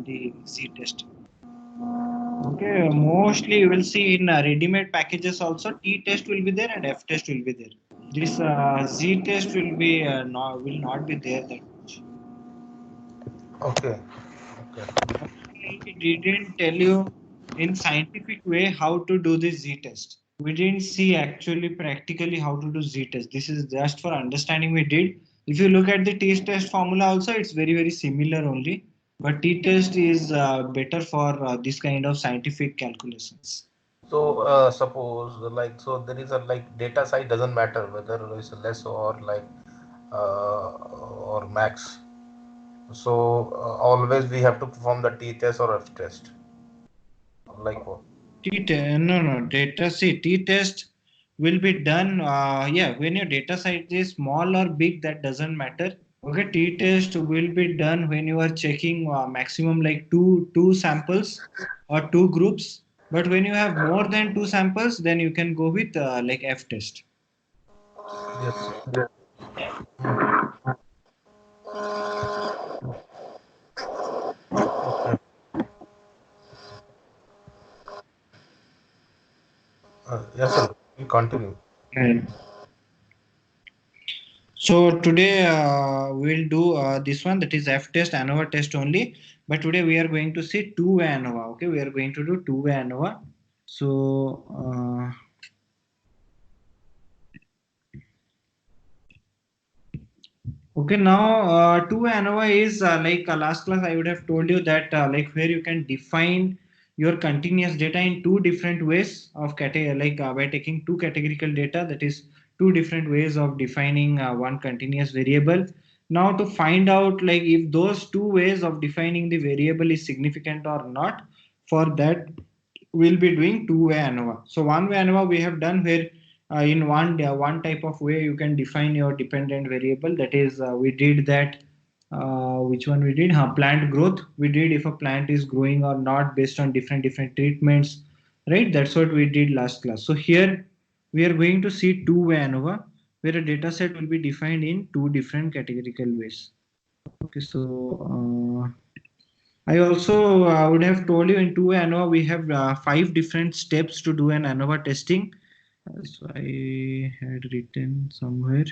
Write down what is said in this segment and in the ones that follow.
in the z-test. Okay, mostly you will see in ready-made packages also t-test will be there and f-test will be there. This z-test will not be there that much. Okay. We didn't tell you in scientific way how to do this z-test. We didn't see actually practically how to do z-test. This is just for understanding we did. If you look at the t-test formula also, it's very similar only. But t-test is better for this kind of scientific calculations. So suppose like so there is a like data side doesn't matter whether it's less or like or max. So always we have to perform the t test or f test. Like what? T-test, no, data, see, t-test will be done, yeah, when your data size is small or big, that doesn't matter. Okay, t-test will be done when you are checking maximum like two samples or two groups. But when you have more than two samples, then you can go with like f-test. Yes. Okay. Yes, sir. You continue. Right. So today we'll do this one, that is f-test, ANOVA test only. But today we are going to see two-way ANOVA. Okay, we are going to do two-way ANOVA. So okay, now two-way ANOVA is like last class I would have told you that like where you can define your continuous data in two different ways of category, like by taking two categorical data, that is two different ways of defining one continuous variable. Now to find out like if those two ways of defining the variable is significant or not, for that we'll be doing two-way ANOVA. So one-way ANOVA we have done where in one type of way you can define your dependent variable. That is, we did that. Which one we did? Plant growth. We did if a plant is growing or not based on different treatments, right? That's what we did last class. So here we are going to see two-way ANOVA, where a data set will be defined in two different categorical ways. Okay, so I also would have told you in two-way ANOVA we have five different steps to do an ANOVA testing. So I had written somewhere.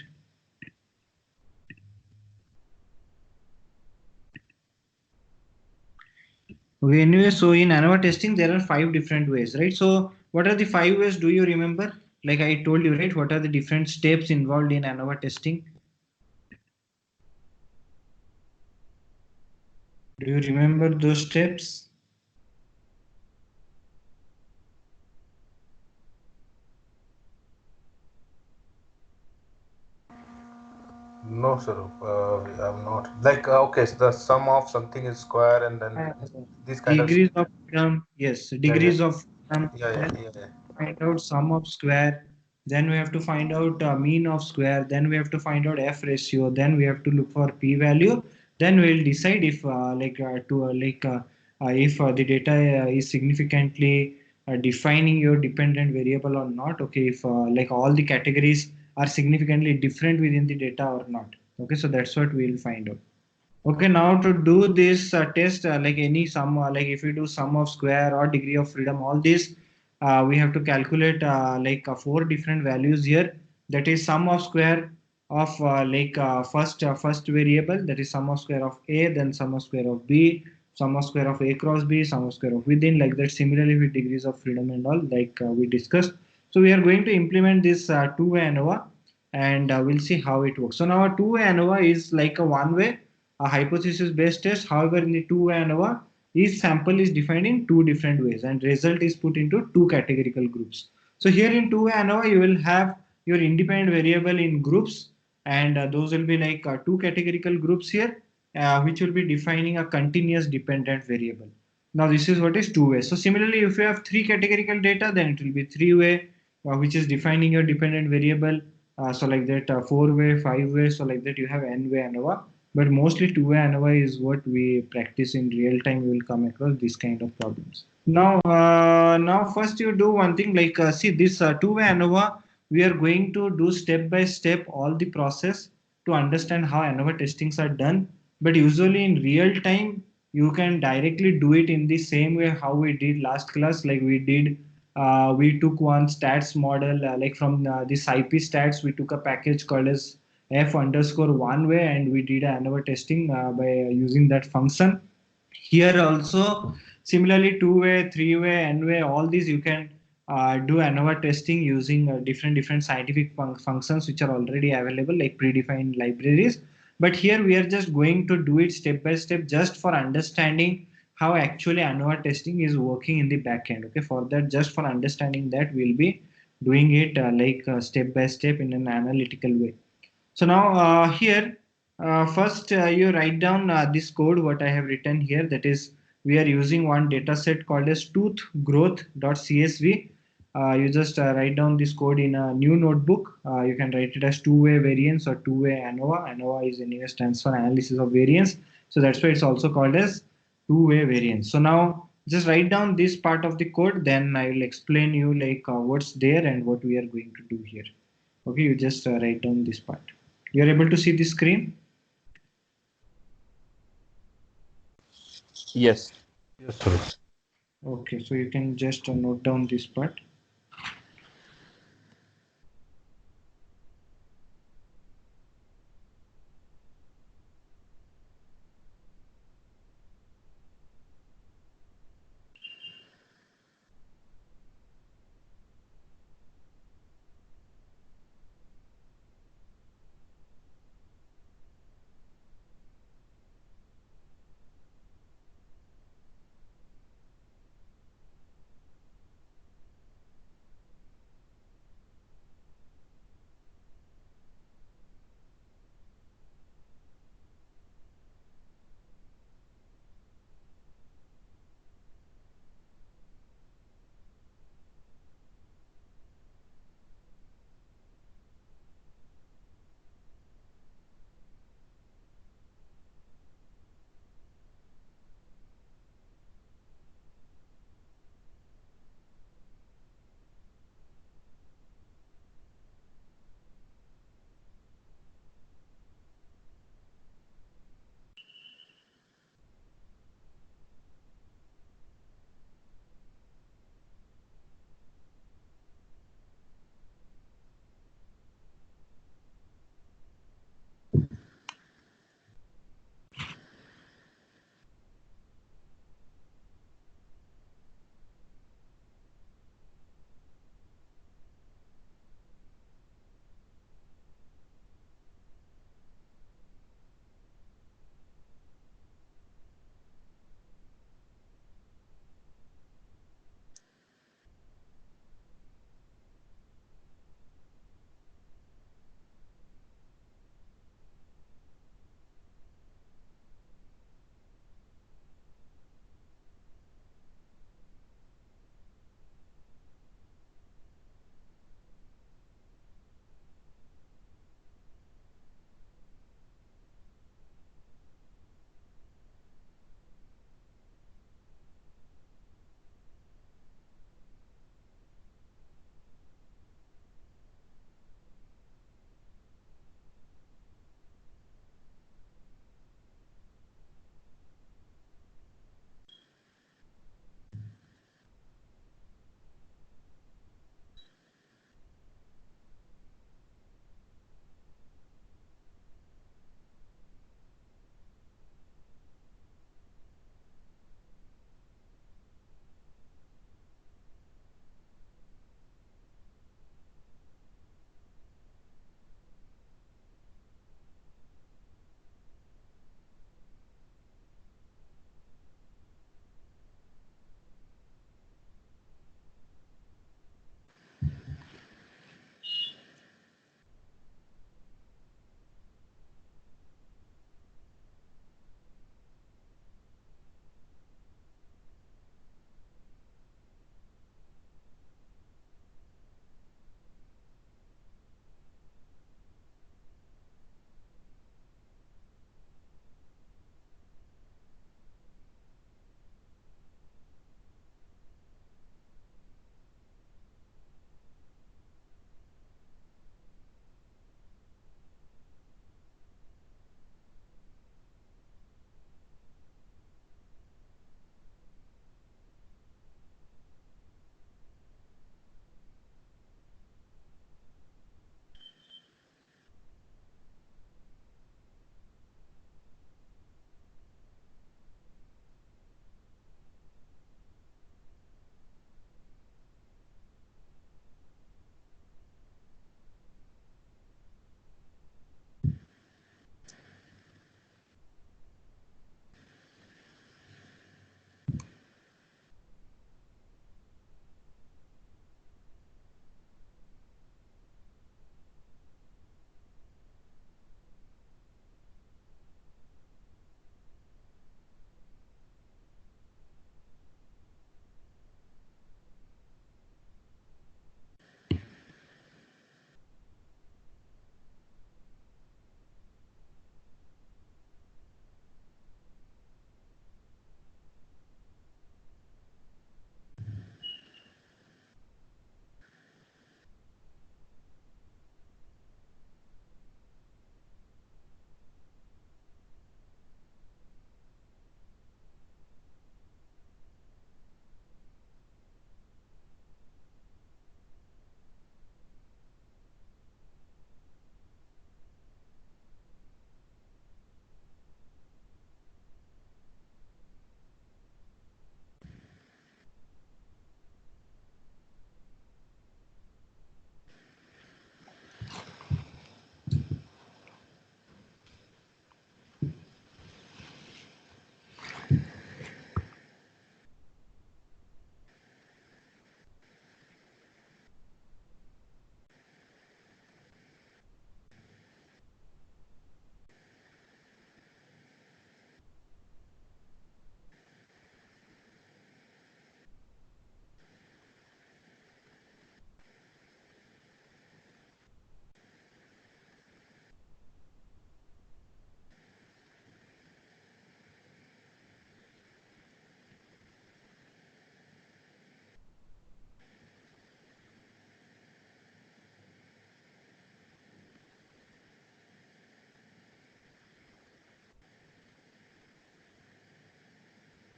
Okay, anyway, so in ANOVA testing there are five different ways, right? So what are the five ways? Do you remember? Like I told you, right? What are the different steps involved in ANOVA testing? Do you remember those steps? No, sir. I'm not. Like okay, so the sum of something is square, and then this kind of. Degrees of freedom, yes, Yeah, yeah, degrees of freedom. yeah, yeah, Then yeah, yeah. find out sum of square. Then we have to find out mean of square. Then we have to find out f ratio. Then we have to look for p value. Then we'll decide if if the data is significantly defining your dependent variable or not. Okay, if like all the categories are significantly different within the data or not. Okay, so that's what we'll find out. Okay, now to do this test, like any sum, like if we do sum of square or degree of freedom, all this, we have to calculate four different values here. That is sum of square of first variable, that is sum of square of a, then sum of square of b, sum of square of a cross b, sum of square of within, like that. Similarly with degrees of freedom and all, like we discussed. So we are going to implement this two-way ANOVA, and we'll see how it works. So now a two-way ANOVA is like a one-way a hypothesis based test. However, in the two-way ANOVA, each sample is defined in two different ways and result is put into two categorical groups. So here in two-way ANOVA, you will have your independent variable in groups, and those will be like two categorical groups here, which will be defining a continuous dependent variable. Now this is what is two-way. So similarly, if you have three categorical data, then it will be three-way, which is defining your dependent variable. So like that, four-way, five-way, so like that you have n-way ANOVA, but mostly two-way ANOVA is what we practice in real time. We will come across this kind of problems. Now first you do one thing, like see this two-way ANOVA, we are going to do step by step all the process to understand how ANOVA testings are done. But usually in real time, you can directly do it in the same way how we did last class. Like we took one stats model, like from this IP stats, we took a package called as f underscore one way, and we did ANOVA testing by using that function. Here also, similarly, two-way, three-way, n-way, all these you can do ANOVA testing using different scientific functions which are already available, like predefined libraries. But here we are just going to do it step by step, just for understanding how actually ANOVA testing is working in the backend. Okay, for that, just for understanding that, we'll be doing it step by step in an analytical way. So now here, first you write down this code what I have written here. That is, we are using one data set called as toothgrowth.csv. You just write down this code in a new notebook. You can write it as two-way variance or two-way ANOVA. ANOVA is anyway stands for analysis of variance. So that's why it's also called as two-way variance. So now just write down this part of the code. Then I will explain you like what's there and what we are going to do here. Okay, you just write down this part. You're able to see the screen? Yes. Yes, sir. Okay, so you can just note down this part.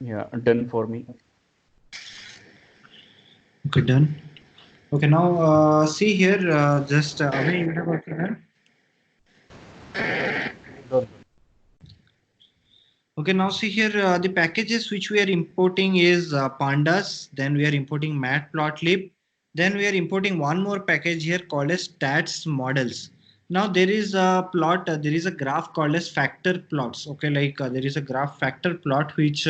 Yeah, done for me. Okay, done. Okay, now see here, just Abhay, you have also done. Done. Okay, now see here, the packages which we are importing is pandas, then we are importing matplotlib, then we are importing one more package here called as stats models. Now there is a plot, there is a graph called as factor plots. Okay, like there is a graph factor plot which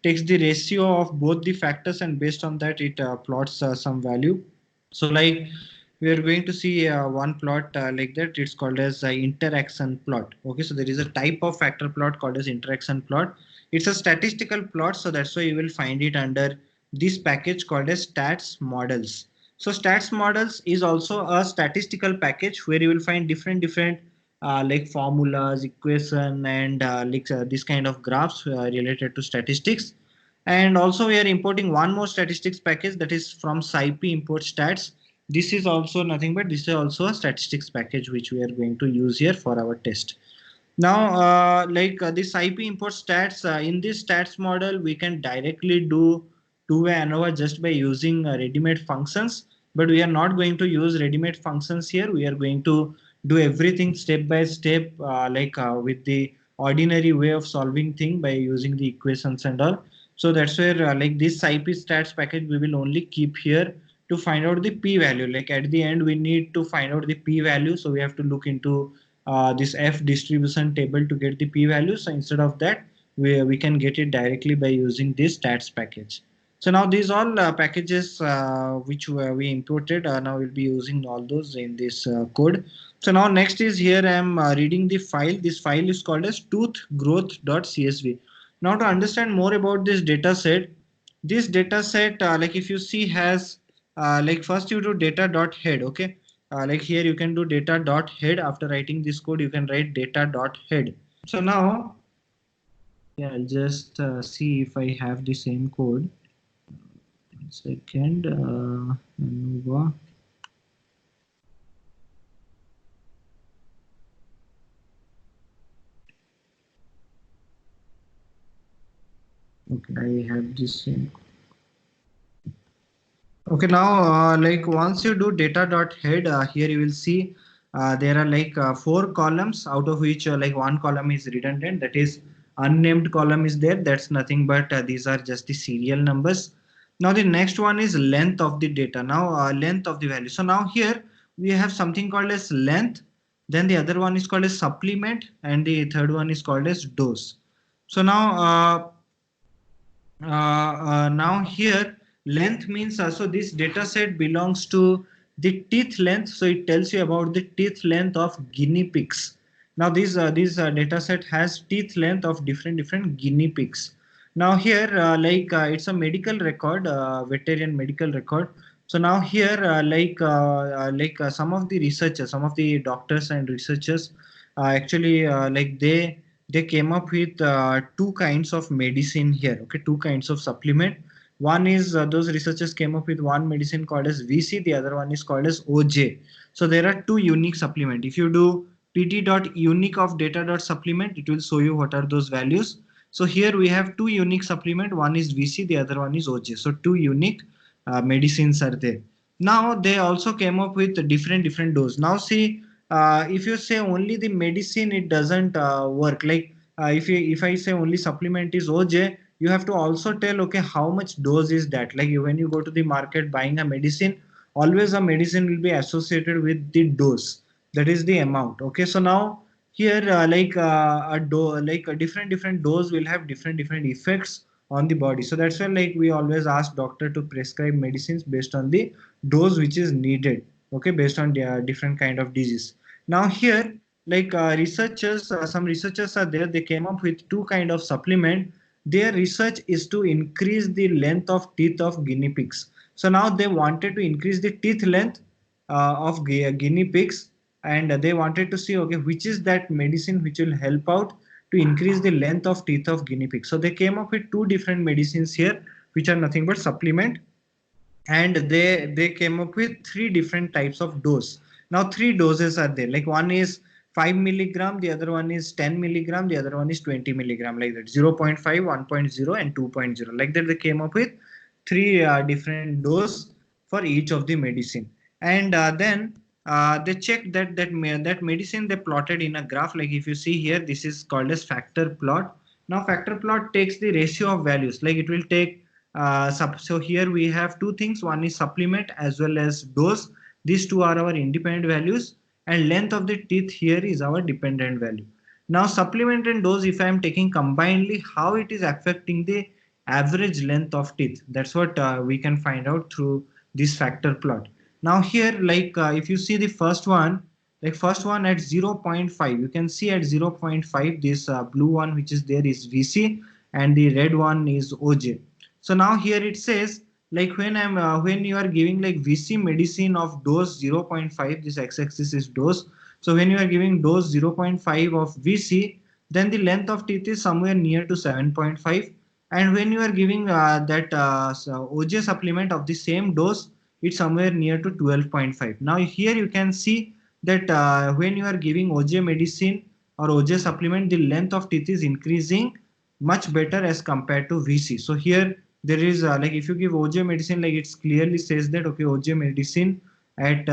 takes the ratio of both the factors, and based on that it plots some value. So like we are going to see one plot like that. It's called as interaction plot. Okay, so there is a type of factor plot called as interaction plot. It's a statistical plot, so that's why you will find it under this package called as stats models. So stats models is also a statistical package where you will find different like formulas, equation, and like this kind of graphs related to statistics. And also we are importing one more statistics package, that is from SciPy import stats. This is also nothing but this is also a statistics package which we are going to use here for our test. Now this SciPy import stats, in this stats model we can directly do two-way ANOVA just by using ready-made functions, but we are not going to use ready-made functions here. We are going to do everything step by step, with the ordinary way of solving thing by using the equations and all. So that's where like this SciPy stats package we will only keep here to find out the p-value. Like at the end we need to find out the p-value, so we have to look into this F distribution table to get the p-value. So instead of that, we can get it directly by using this stats package. So now these all packages which we imported, now we'll be using all those in this code. So now next is here I am reading the file. This file is called as toothgrowth.csv. Now to understand more about this data set, like if you see has like first you do data.head. Okay, like here you can do data.head. After writing this code you can write data.head. So now yeah, I'll just see if I have the same code. 1 second. ANOVA. Okay, I have this same. Okay, now like once you do data.head, here you will see there are like four columns, out of which like one column is redundant, that is unnamed column is there. That's nothing but these are just the serial numbers. Now the next one is length of the data. Now length of the value. So now here we have something called as length, then the other one is called as supplement, and the third one is called as dose. So now here length means so this data set belongs to the teeth length, so it tells you about the teeth length of guinea pigs. Now this data set has teeth length of different guinea pigs. Now here it's a medical record, veterinarian medical record. So now here some of the researchers, some of the doctors and researchers actually they came up with two kinds of medicine here. Okay, two kinds of supplement. One is those researchers came up with one medicine called as VC, the other one is called as OJ. So there are two unique supplement. If you do pt.unique of data.supplement, it will show you what are those values. So here we have two unique supplement, one is VC, the other one is OJ. So two unique medicines are there. Now they also came up with different dose. Now see, if you say only the medicine, it doesn't work. Like if I say only supplement is OJ, you have to also tell, okay, how much dose is that. Like when you go to the market buying a medicine, always a medicine will be associated with the dose, that is the amount. Okay, so now here a different dose will have different effects on the body. So that's why like we always ask doctor to prescribe medicines based on the dose which is needed. Okay, based on the different kind of disease. Now here researchers, some researchers are there, they came up with two kind of supplement. Their research is to increase the length of teeth of guinea pigs. So now they wanted to increase the teeth length of guinea pigs, and they wanted to see, okay, which is that medicine which will help out to increase the length of teeth of guinea pigs. So they came up with two different medicines here which are nothing but supplement, and they came up with three different types of dose. Now three doses are there, like one is 5 milligram, the other one is 10 milligram, the other one is 20 milligram, like that. 0 0.5, 1.0 and 2.0, like that. They came up with three different dose for each of the medicine. And then they checked that medicine they plotted in a graph. Like if you see here, this is called as factor plot. Now factor plot takes the ratio of values, like it will take so here we have two things. One is supplement as well as dose. These two are our independent values, and length of the teeth here is our dependent value. Now supplement and dose, if I am taking combinedly, how it is affecting the average length of teeth, that's what we can find out through this factor plot. Now here, like if you see the first one, like first one at 0 0.5, you can see at 0 0.5 this blue one which is there is VC, and the red one is OJ. So now here it says, like when you are giving like VC medicine of dose 0 0.5, this x-axis is dose. So when you are giving dose 0 0.5 of VC, then the length of teeth is somewhere near to 7.5. And when you are giving that OJ supplement of the same dose, it's somewhere near to 12.5. Now here you can see that when you are giving OJ medicine or OJ supplement, the length of teeth is increasing much better as compared to VC. So here there is like if you give OJ medicine, like it's clearly says that okay, OJ medicine at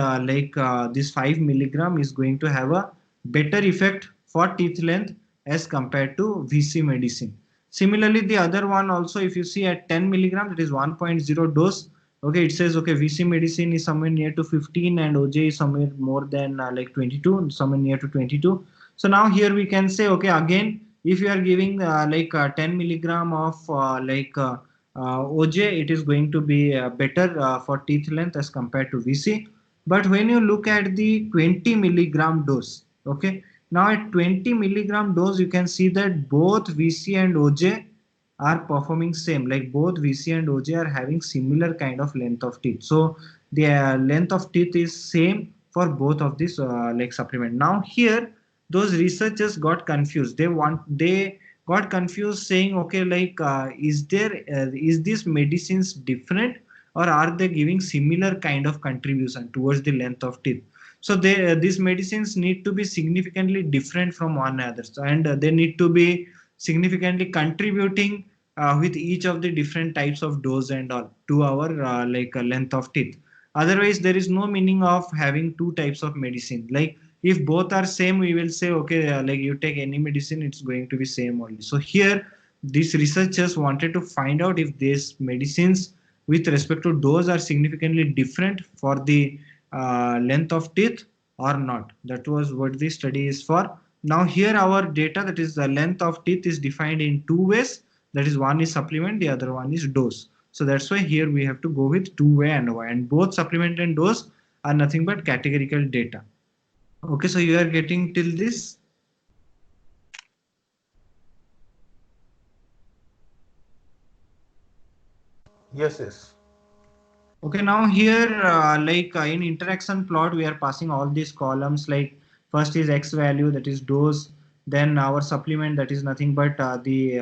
this 5 milligram is going to have a better effect for teeth length as compared to VC medicine. Similarly, the other one also, if you see at 10 milligram, that is 1.0 dose. Okay, it says okay, VC medicine is somewhere near to 15 and OJ is somewhere more than like 22, somewhere near to 22. So now here we can say okay, again if you are giving 10 milligram of OJ, it is going to be better for teeth length as compared to VC. But when you look at the 20 milligram dose, okay, now at 20 milligram dose, you can see that both VC and OJ are performing same. Like both VC and OJ are having similar kind of length of teeth. So the length of teeth is same for both of these like supplement. Now here, those researchers got confused. They got confused saying okay, like is this medicines different, or are they giving similar kind of contribution towards the length of teeth? So these medicines need to be significantly different from one another, and they need to be significantly contributing with each of the different types of dose and all to our length of teeth. Otherwise there is no meaning of having two types of medicine. Like if both are same, we will say okay, like you take any medicine, it's going to be same only. So here these researchers wanted to find out if these medicines with respect to dose are significantly different for the length of teeth or not. That was what the study is for. Now here our data, that is the length of teeth, is defined in two ways. That is, one is supplement, the other one is dose. So that's why here we have to go with two-way ANOVA, and both supplement and dose are nothing but categorical data. Okay, so you are getting till this. Yes, yes. Okay, now here in interaction plot, we are passing all these columns. Like first is X value, that is dose. Then our supplement, that is nothing but the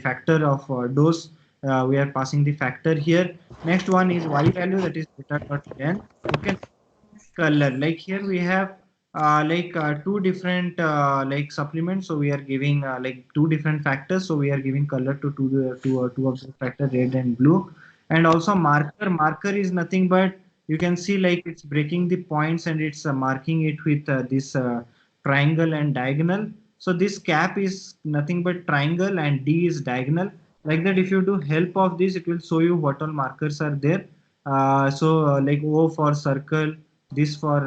factor of dose. We are passing the factor here. Next one is Y value, that is beta dot n. Okay, color, like here we have two different supplements, so we are giving two different factors, so we are giving color to two of the factor, red and blue. And also marker is nothing but, you can see like it's breaking the points and it's marking it with this triangle and diagonal. So this cap is nothing but triangle and D is diagonal. Like that, if you do help of this, it will show you what all markers are there. Like O for circle, this for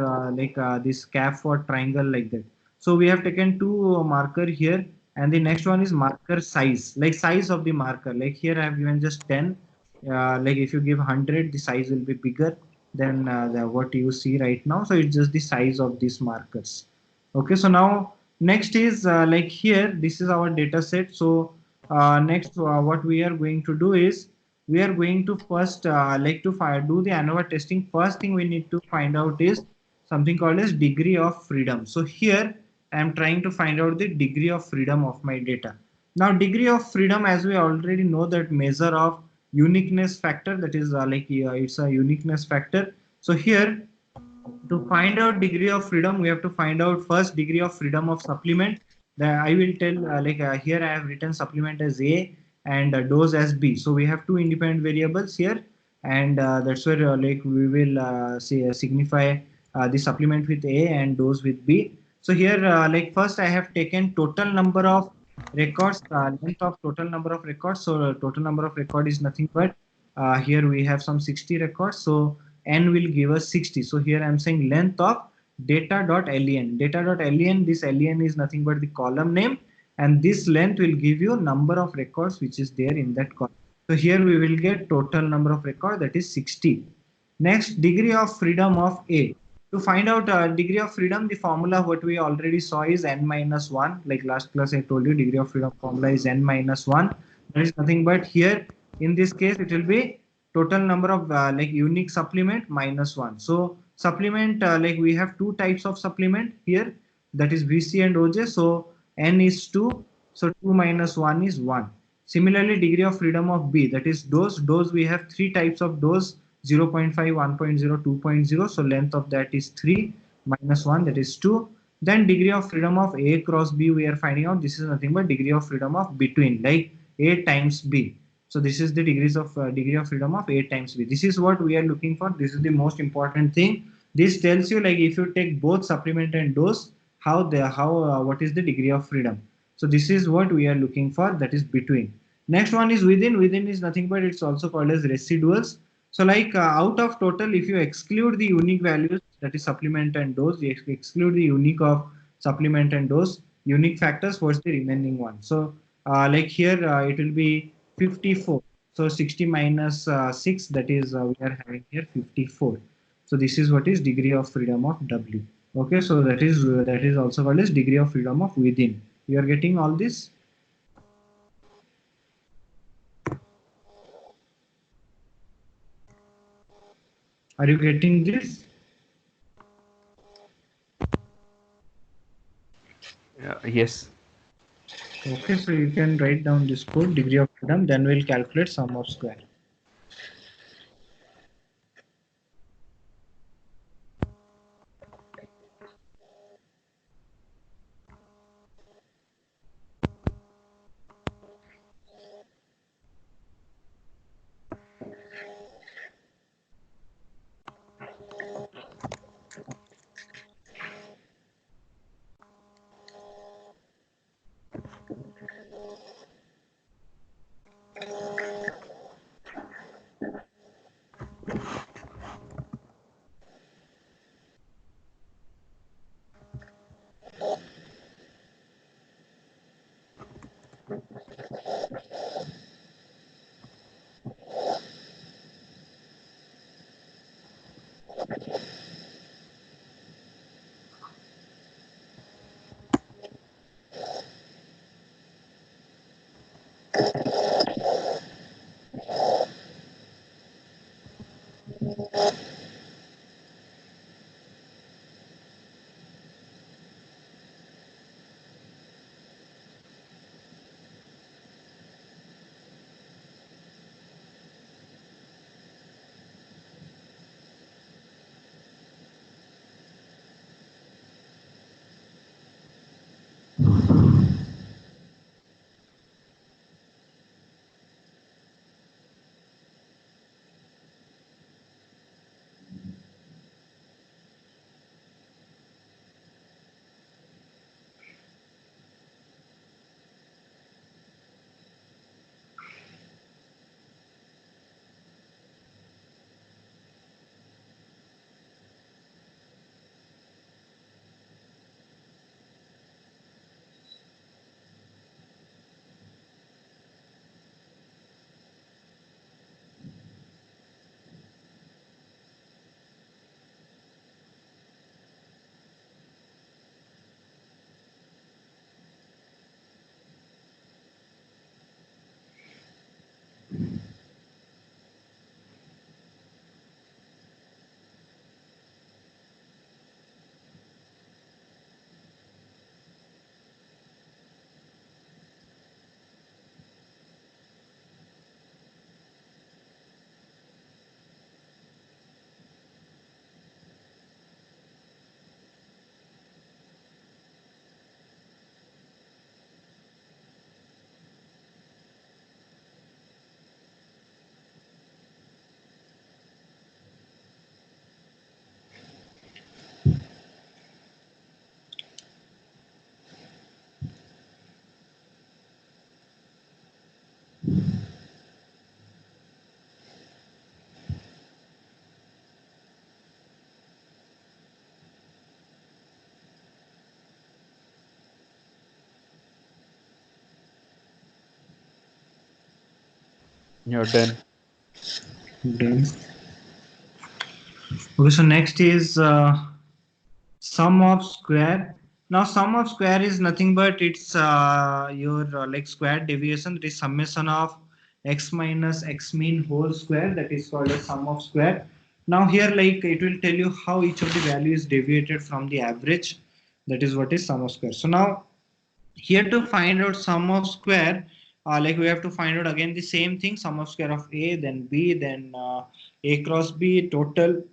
this cap for triangle, like that. So we have taken two marker here, and the next one is marker size, like size of the marker. Like here I have given just 10. Like if you give 100, the size will be bigger than what you see right now. So it's just the size of these markers. Okay, so now next is like here, this is our data set. So next what we are going to do is, we are going to first do the ANOVA testing. First thing we need to find out is something called as degree of freedom. So here I am trying to find out the degree of freedom of my data. Now degree of freedom, as we already know, that measure of uniqueness factor, that is it's a uniqueness factor. So here To find out degree of freedom, we have to find out first degree of freedom of supplement. That I will tell, here I have written supplement as A and dose as B. So we have two independent variables here, and that's where we will say signify the supplement with A and dose with B. So here, first I have taken total number of records, length of total number of records. So total number of record is nothing but here we have some 60 records. So n will give us 60. So here I'm saying length of data.len. Data.len, this len is nothing but the column name, and this length will give you number of records which is there in that column. So here we will get total number of record, that is 60. Next, degree of freedom of A. To find out degree of freedom, the formula what we already saw is n minus 1. Like last class I told you, degree of freedom formula is n minus 1. There is nothing but here in this case it will be total number of unique supplement minus 1. So supplement, we have two types of supplement here, that is VC and OJ. So n is 2, so 2 minus 1 is 1. Similarly, degree of freedom of B, that is dose. Dose, we have three types of dose: 0.5, 1.0, 2.0. So length of that is 3 minus 1, that is 2. Then degree of freedom of A cross B, we are finding out this is nothing but degree of freedom of between, like A times B. So this is the degrees of degree of freedom of A times B. This is what we are looking for. This is the most important thing. This tells you, like, if you take both supplement and dose, what is the degree of freedom. So this is what we are looking for, that is between. Next one is within. Within is nothing but it's also called as residuals. So out of total, if you exclude the unique values, that is supplement and dose, you exclude the unique of supplement and dose, unique factors, what's the remaining one? So here it will be 54. So 60 minus 6, that is we are having here 54. So this is what is degree of freedom of W. Okay, so that is also called as degree of freedom of within. You are getting all this? Are you getting this? Yes. Okay, so you can write down this code, degree of freedom, then we'll calculate sum of square. You're done. Done. Okay, so next is sum of square. Now sum of square is nothing but it's your like square deviation, that is summation of x minus x mean whole square, that is called as sum of square. Now here like it will tell you how each of the value is deviated from the average, that is what is sum of square. So now here to find out sum of square, like we have to find out again the same thing, sum of square of a, then b, then a cross b, total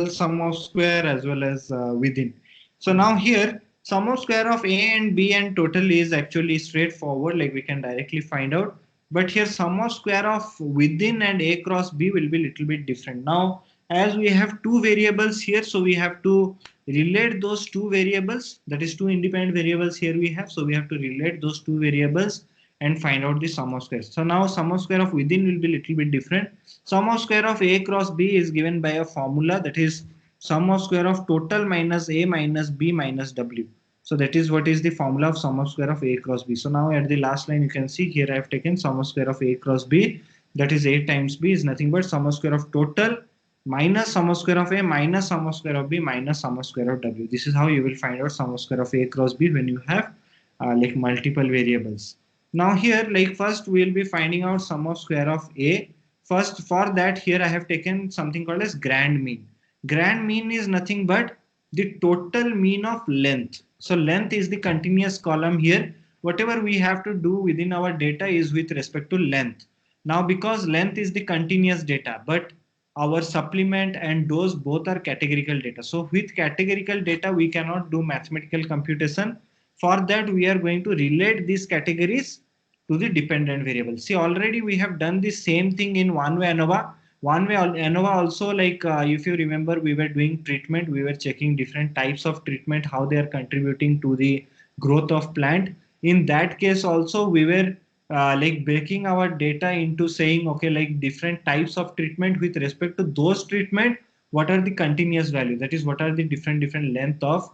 sum of square as well as within. So now here sum of square of a and b and total is actually straightforward, like we can directly find out. But here sum of square of within and a cross b will be little bit different. Now as we have two variables here, so we have to relate those two variables, that is two independent variables here we have, so we have to relate those two variables and find out the sum of squares. So now sum of square of within will be little bit different. Sum of square of a cross b is given by a formula, that is sum of square of total minus a minus b minus w. So that is what is the formula of sum of square of a cross b. So now at the last line you can see here I have taken sum of square of a cross b, that is a times b is nothing but sum of square of total minus sum of square of a minus sum of square of b minus sum of square of w. This is how you will find out sum of square of a cross b when you have like multiple variables. Now here like first we will be finding out sum of square of a. First for that here I have taken something called as grand mean. Grand mean is nothing but the total mean of length. So length is the continuous column here. Whatever we have to do within our data is with respect to length. Now because length is the continuous data, but our supplement and dose both are categorical data. So with categorical data we cannot do mathematical computation. For that we are going to relate these categories to the dependent variable. See already we have done the same thing in one way ANOVA. One way ANOVA also, like if you remember we were doing treatment, we were checking different types of treatment, how they are contributing to the growth of plant. In that case also we were like breaking our data into saying okay, like different types of treatment, with respect to those treatment what are the continuous value, that is what are the different length of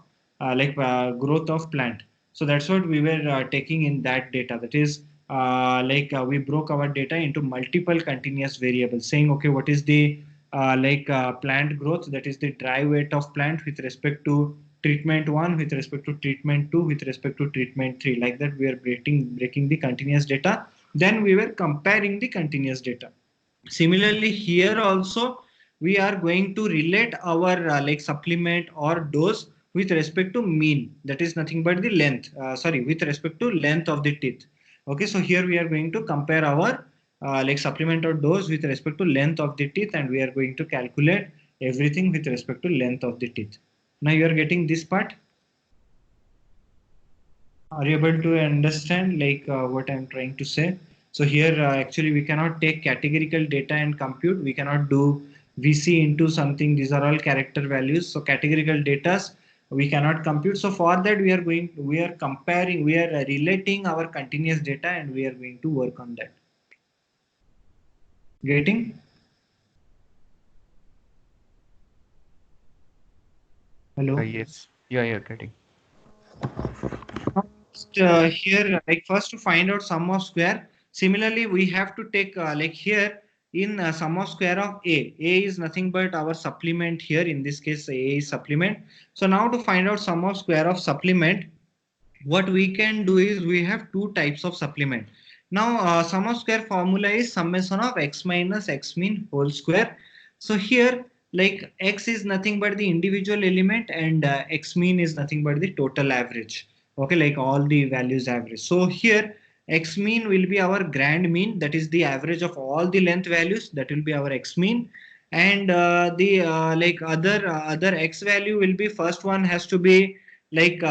growth of plant. So that's what we were taking in that data, that is we broke our data into multiple continuous variables, saying okay, what is the plant growth, that is the dry weight of plant with respect to treatment 1, with respect to treatment 2, with respect to treatment 3, like that we are breaking the continuous data, then we were comparing the continuous data. Similarly here also we are going to relate our supplement or dose with respect to mean, that is nothing but the length, with respect to length of the teeth. Okay, so here we are going to compare our supplement or dose with respect to length of the teeth, and we are going to calculate everything with respect to length of the teeth. Now you are getting this part. Are you able to understand what I'm trying to say? So here actually we cannot take categorical data and compute. We cannot do VC into something. These are all character values. So categorical data we cannot compute. So for that we are relating our continuous data, and we are going to work on that. Getting? Hello? Yes. Yeah, you're getting. Here first to find out sum of square, similarly we have to take here in sum of square of a is nothing but our supplement here, in this case a is supplement. So now to find out sum of square of supplement, what we can do is we have two types of supplement. Now sum of square formula is summation of x minus x mean whole square. So here like x is nothing but the individual element, and x mean is nothing but the total average. Okay, like all the values average. So here x mean will be our grand mean, that is the average of all the length values, that will be our x mean. And the other x value will be, first one has to be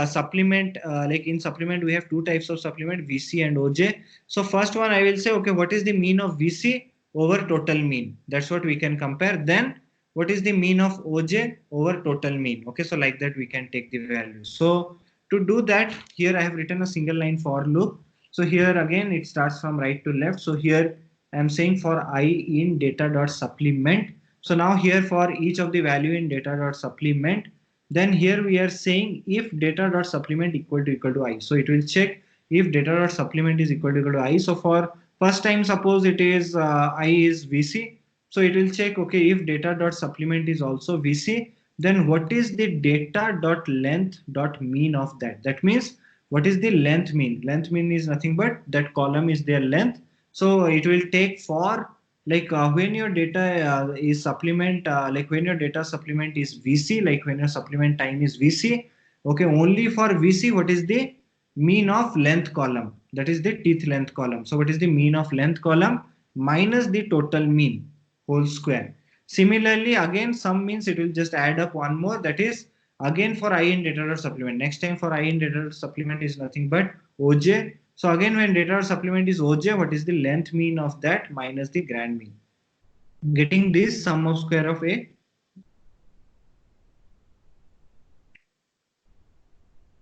supplement, in supplement we have two types of supplement, VC and OJ. So first one I will say okay, what is the mean of VC over total mean, that's what we can compare. Then what is the mean of OJ over total mean. Okay, so like that we can take the values. So to do that, here I have written a single line for loop. So here again it starts from right to left. So here I am saying for I in data dot supplement. So now here for each of the value in data dot supplement, then here we are saying if data dot supplement equal to I. So it will check if data dot supplement is equal to I. So for First time suppose it is I is VC, so it will check, okay, if data dot supplement is also VC, then what is the data dot length dot mean of that? That means what is the length mean? Length mean is nothing but that column is their length. So it will take for like when your data is supplement, like when your data supplement is VC, like when your supplement time is VC, okay, only for VC, what is the mean of length column? That is the teeth length column. So what is the mean of length column minus the total mean whole square? Similarly, again, some means it will just add up one more, that is again for I in data dot supplement. Next time for I in data dot supplement is nothing but OJ. So again, when data dot supplement is OJ, what is the length mean of that minus the grand mean? Getting this sum of square of A.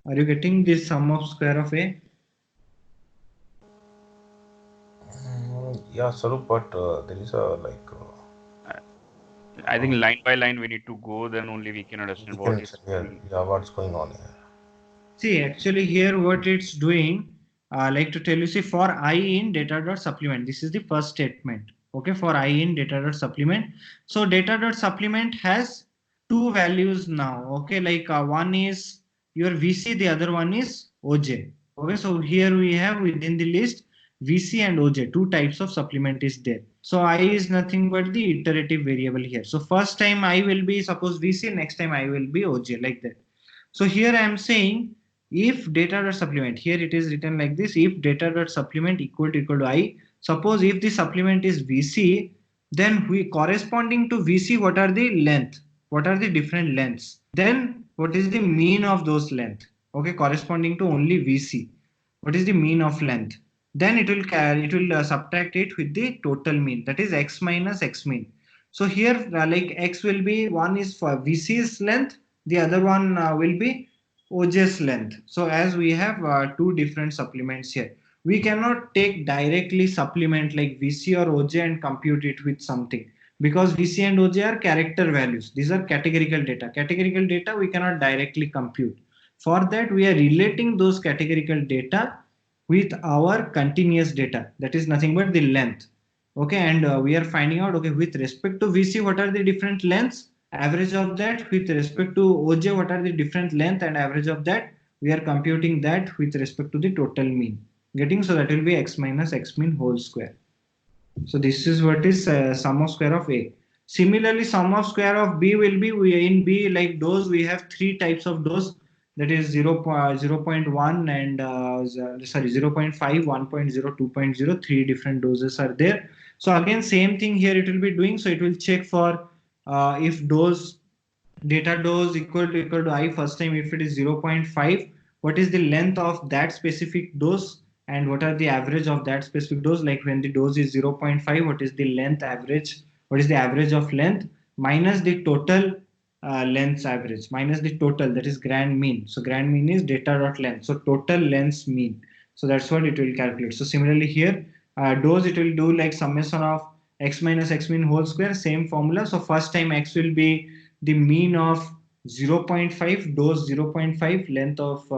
Are you getting this sum of square of A? Yeah, Sarup, but there is a I think line by line we need to go, then only we can understand we what can is. yeah, what's going on here. See, actually here what it's doing, like to tell you, see for I in data dot supplement, this is the first statement. Okay, for I in data dot supplement. So data dot supplement has two values now. Okay, like one is your VC, the other one is OJ. Okay, so here we have within the list VC and OJ, two types of supplement is there. So I is nothing but the iterative variable here. So first time I will be suppose VC, next time I will be OJ, like that. So here I am saying if data dot supplement, here it is written like this, if data dot supplement equal to I, suppose if the supplement is VC, then we corresponding to VC, what are the length? What are the different lengths? Then what is the mean of those length? Okay, corresponding to only VC. What is the mean of length? Then it will subtract it with the total mean, that is x minus x mean. So here like x will be, one is for VC's length, the other one will be OJ's length. So as we have two different supplements here, we cannot take directly supplement like VC or OJ and compute it with something, because VC and OJ are character values. These are categorical data. Categorical data we cannot directly compute. For that we are relating those categorical data with our continuous data. That is nothing but the length. Okay, and we are finding out, okay, with respect to VC, what are the different lengths? Average of that. With respect to OJ, what are the different length and average of that? We are computing that with respect to the total mean. Getting, so that will be x minus x mean whole square. So this is what is sum of square of A. Similarly, sum of square of B will be, in B, like dose, we have three types of dose, that is 0, 0.1 and sorry 0.5, 1.0, 2.0, three different doses are there. So again same thing here it will be doing. So it will check for if dose, data dose equal to I, first time if it is 0.5, what is the length of that specific dose and what are the average of that specific dose? Like when the dose is 0.5, what is the length average, what is the average of length minus the total length average minus the total, that is grand mean. So grand mean is data dot length, so total length mean. So that's what it will calculate. So similarly here dose, it will do like summation of x minus x mean whole square, same formula. So first time x will be the mean of 0.5, dose 0.5, length of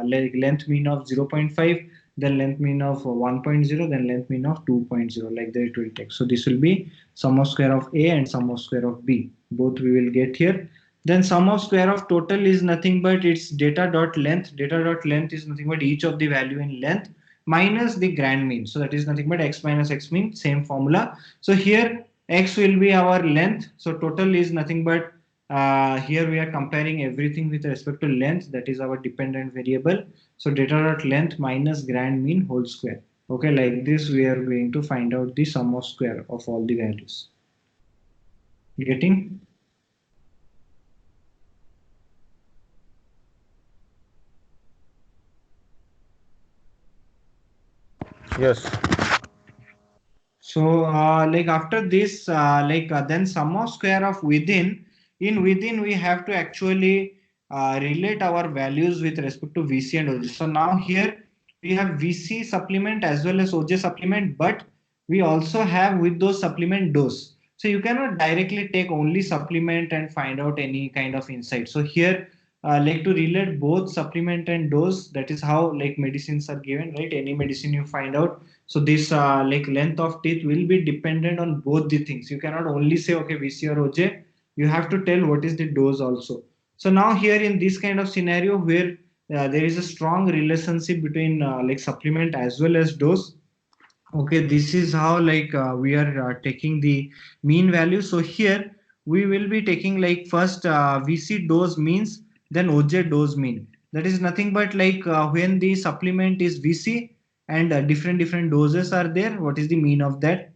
length mean of 0.5, then length mean of 1.0, then length mean of 2.0, like that it will take. So this will be sum of square of A and sum of square of B, both we will get here. Then sum of square of total is nothing but its data dot length. Data dot length is nothing but each of the value in length minus the grand mean. So that is nothing but x minus x mean, same formula. So here x will be our length, so total is nothing but here we are comparing everything with respect to length, that is our dependent variable. So data dot length minus grand mean whole square. Okay, like this we are going to find out the sum of square of all the values. Getting? Yes. So like after this then sum of square of within, in within we have to actually relate our values with respect to VC and OJ. So now here we have VC supplement as well as OJ supplement, but we also have with those supplement dose. So you cannot directly take only supplement and find out any kind of insight. So here like to relate both supplement and dose, that is how like medicines are given, right? Any medicine you find out, So this like length of teeth will be dependent on both the things. You cannot only say okay VC or OJ. You have to tell what is the dose also. So now here in this kind of scenario where there is a strong relationship between like supplement as well as dose. Okay, this is how like we are taking the mean value. So here we will be taking like first VC dose means, then OJ dose mean. That is nothing but like when the supplement is VC and different doses are there, what is the mean of that?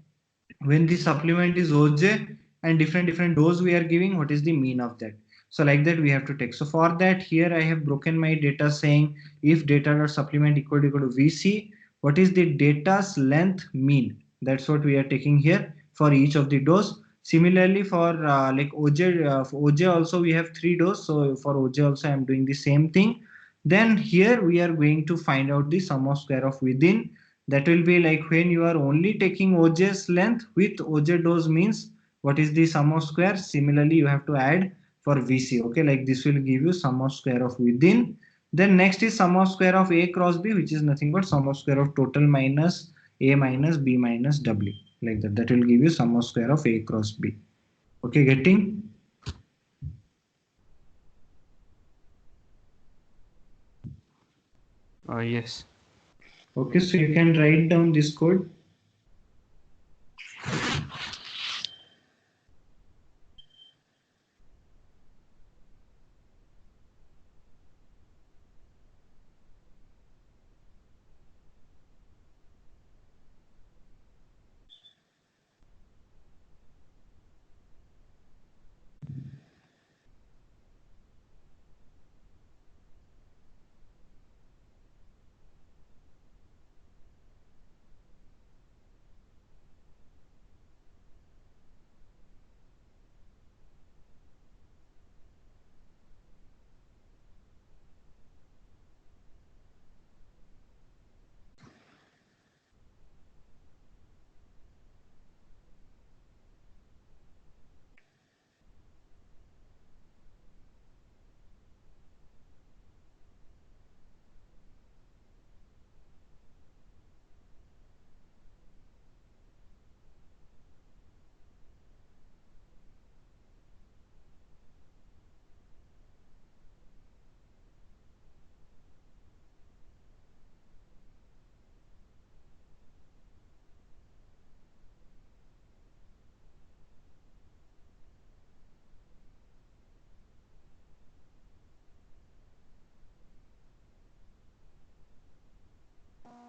When the supplement is OJ and different dose we are giving, what is the mean of that? So like that we have to take. So for that here I have broken my data saying if data dot supplement equal to VC, what is the data's length mean? That's what we are taking here for each of the dose. Similarly for like OJ, for OJ also we have three dose. So for OJ also I am doing the same thing. Then here we are going to find out the sum of square of within. That will be like when you are only taking OJ's length with OJ dose means what is the sum of square. Similarly you have to add for VC. Okay, like this will give you sum of square of within. Then next is sum of square of A cross B, which is nothing but sum of square of total minus A minus B minus W, like that. That will give you sum of square of A cross B. Okay, getting? Yes. Okay, so you can write down this code.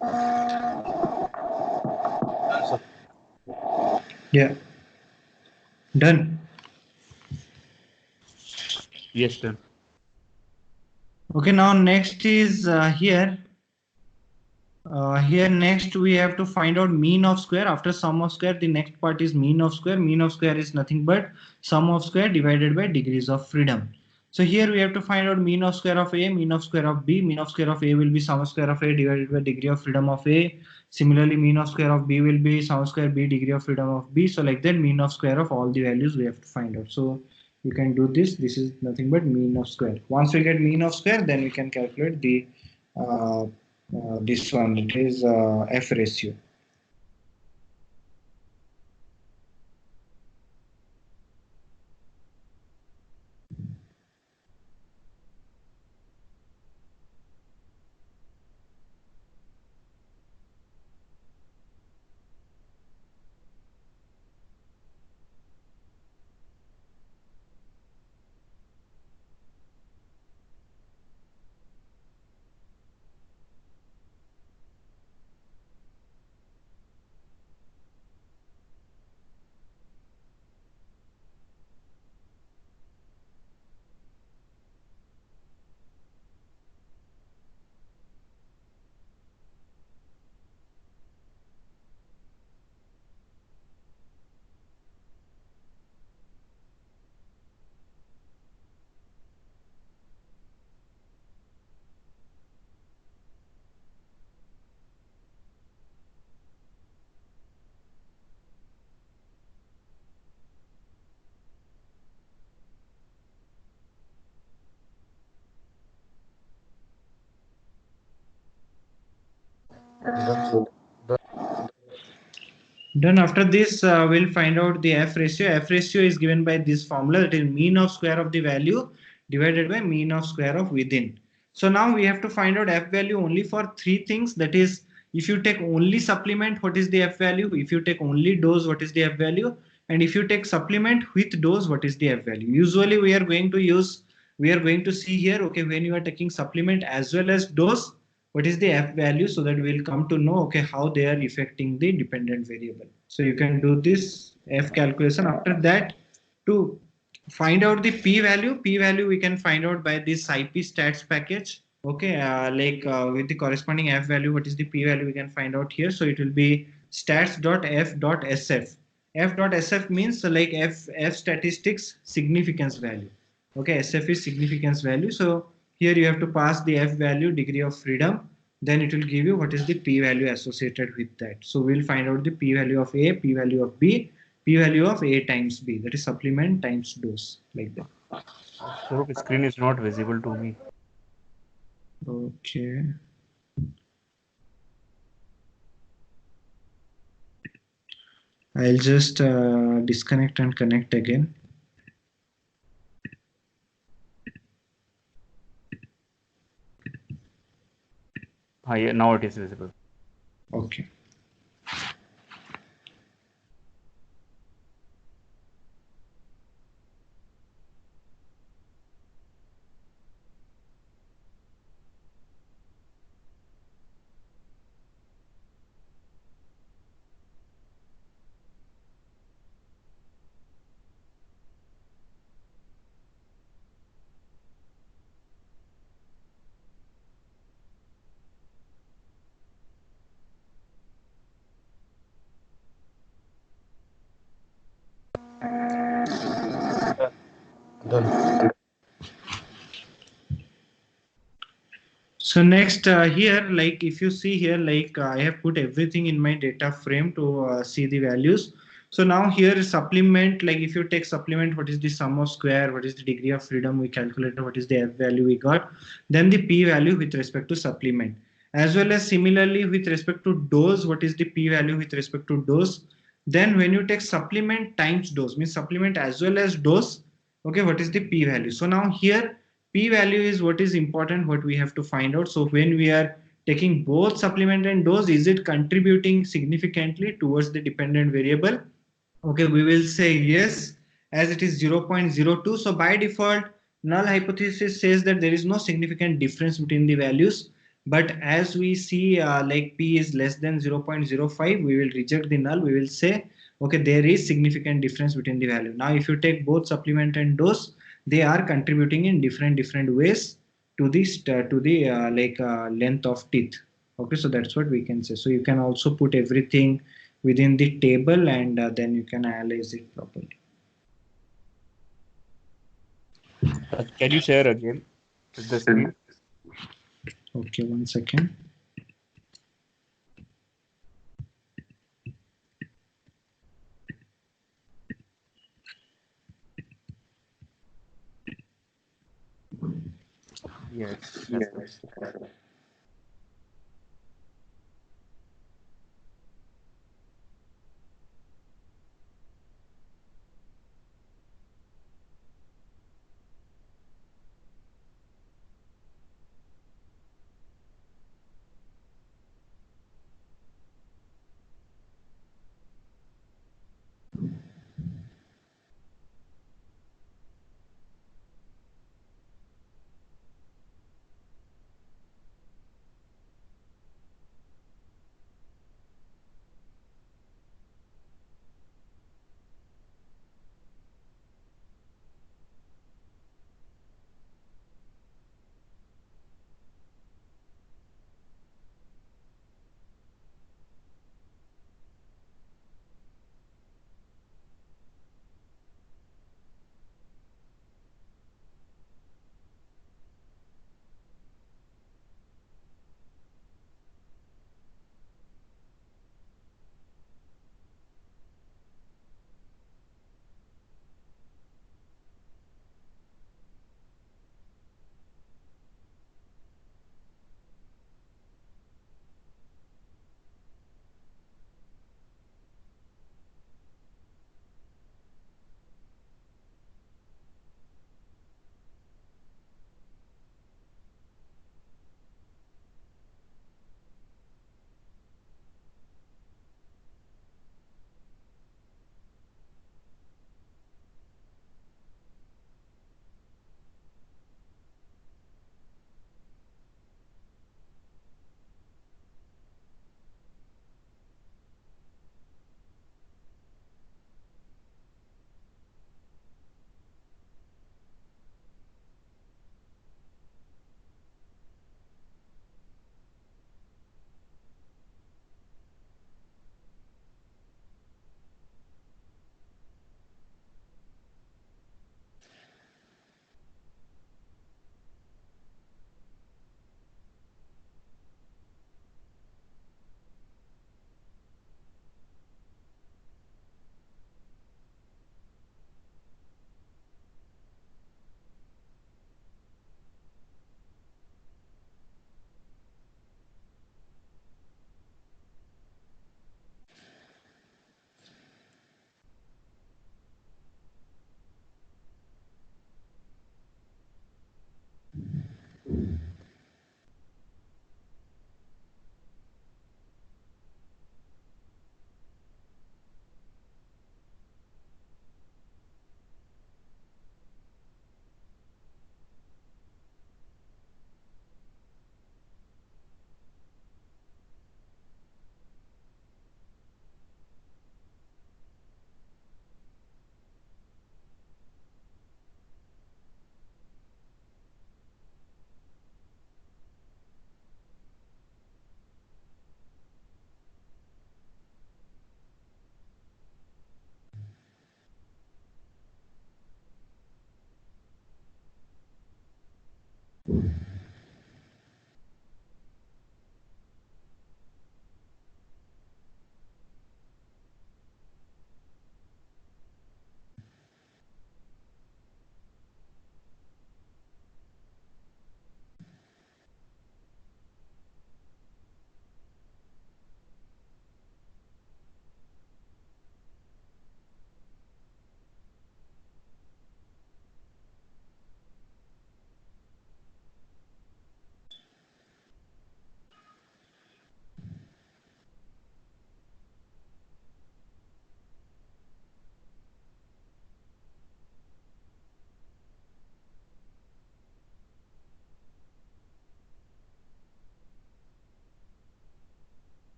So Yeah, done. Yes, done. Okay, now next is here. Here next we have to find out mean of square. After sum of square, the next part is mean of square. Mean of square is nothing but sum of square divided by degrees of freedom. So here we have to find out mean of square of A, mean of square of B. Mean of square of A will be sum of square of A divided by degree of freedom of A. Similarly, mean of square of B will be sum of square B degree of freedom of B. So like that, mean of square of all the values we have to find out. So you can do this. This is nothing but mean of square. Once we get mean of square, then we can calculate the uh, this one. It is F ratio. Then after this, we'll find out the F ratio. F ratio is given by this formula, that is mean of square of the value divided by mean of square of within. So now we have to find out F value only for three things. That is, if you take only supplement, what is the F value? If you take only dose, what is the F value? And if you take supplement with dose, what is the F value? Usually we are going to see here, okay, when you are taking supplement as well as dose, what is the F value, so that we'll come to know, okay, how they are affecting the dependent variable. So you can do this F calculation. After that, to find out the p value we can find out by this ip stats package. Okay, with the corresponding F value, what is the p value we can find out here. So it will be stats.f.sf. F.sf means like f statistics significance value. Okay, sf is significance value. So here you have to pass the F value, degree of freedom, then it will give you what is the p value associated with that. So we'll find out the p value of a, p value of b, p value of a times b, that is supplement times dose, like that. So screen is not visible to me. Okay. I'll just disconnect and connect again. Yeah, now it is visible. Okay. Done. So next here, like if you see here, like I have put everything in my data frame to see the values. So now here is supplement, like if you take supplement, what is the sum of square, what is the degree of freedom we calculated, what is the F value we got, then the P value with respect to supplement. As well as similarly with respect to dose, what is the P value with respect to dose. Then when you take supplement times dose, means supplement as well as dose, okay, what is the P value. So now here p value is what is important, what we have to find out. So when we are taking both supplement and dose, is it contributing significantly towards the dependent variable? Okay, we will say yes, as it is 0.02. So by default, null hypothesis says that there is no significant difference between the values. But as we see, like p is less than 0.05, we will reject the null. We will say, okay, there is significant difference between the value. Now, if you take both supplement and dose, they are contributing in different ways to the length of teeth. Okay, so that's what we can say. So you can also put everything within the table, and then you can analyze it properly. Can you share again with the screen? Okay, 1 second. Yes, that's right.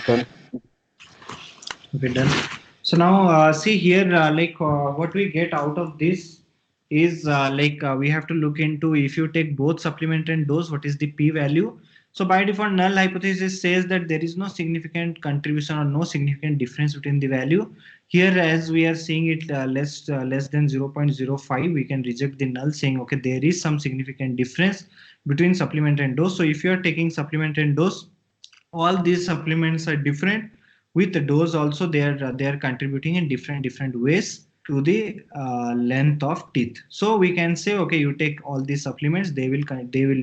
Done. Okay, done. So now, see here, what we get out of this is we have to look into, if you take both supplement and dose, what is the p-value. So by default, null hypothesis says that there is no significant contribution or no significant difference between the value. Here, as we are seeing it less than 0.05, we can reject the null, saying okay, there is some significant difference between supplement and dose. So if you are taking supplement and dose, all these supplements are different. With the dose also, they are contributing in different ways to the length of teeth. So we can say okay, you take all these supplements, they will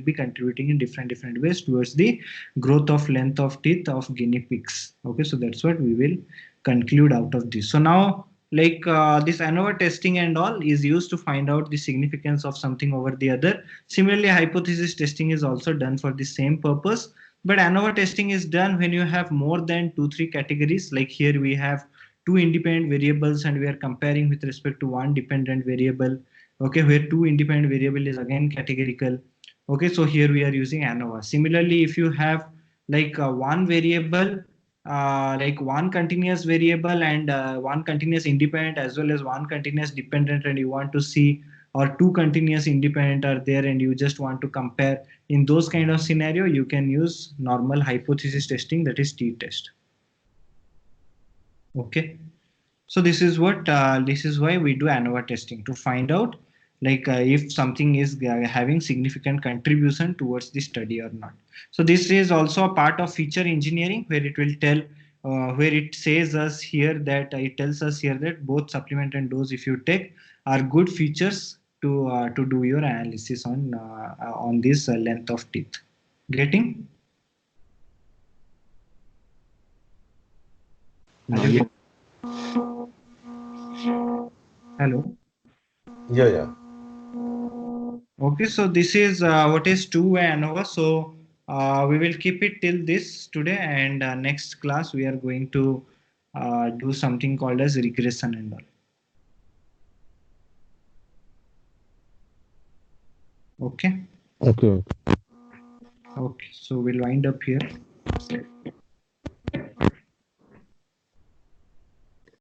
be contributing in different ways towards the growth of length of teeth of guinea pigs. Okay, so that's what we will conclude out of this. So now, this ANOVA testing and all is used to find out the significance of something over the other. Similarly, hypothesis testing is also done for the same purpose, but ANOVA testing is done when you have more than 2-3 categories. Like here we have two independent variables and we are comparing with respect to one dependent variable. Okay, where two independent variable is again categorical. Okay, so here we are using ANOVA. Similarly, if you have one variable, like one continuous variable and one continuous independent as well as one continuous dependent, and you want to see, or two continuous independent are there and you just want to compare, in those kind of scenario you can use normal hypothesis testing, that is t-test. Okay, so this is why we do ANOVA testing, to find out if something is having significant contribution towards the study or not. So this is also a part of feature engineering, where it will tell where it says us here that it tells us here that both supplement and dose, if you take, are good features to do your analysis on this length of teeth. Getting? No, Hello? yeah. Hello? Yeah. Okay, so this is what is two-way ANOVA. So we will keep it till this today, and next class we are going to do something called as regression and all. Okay. Okay. Okay, so we'll wind up here.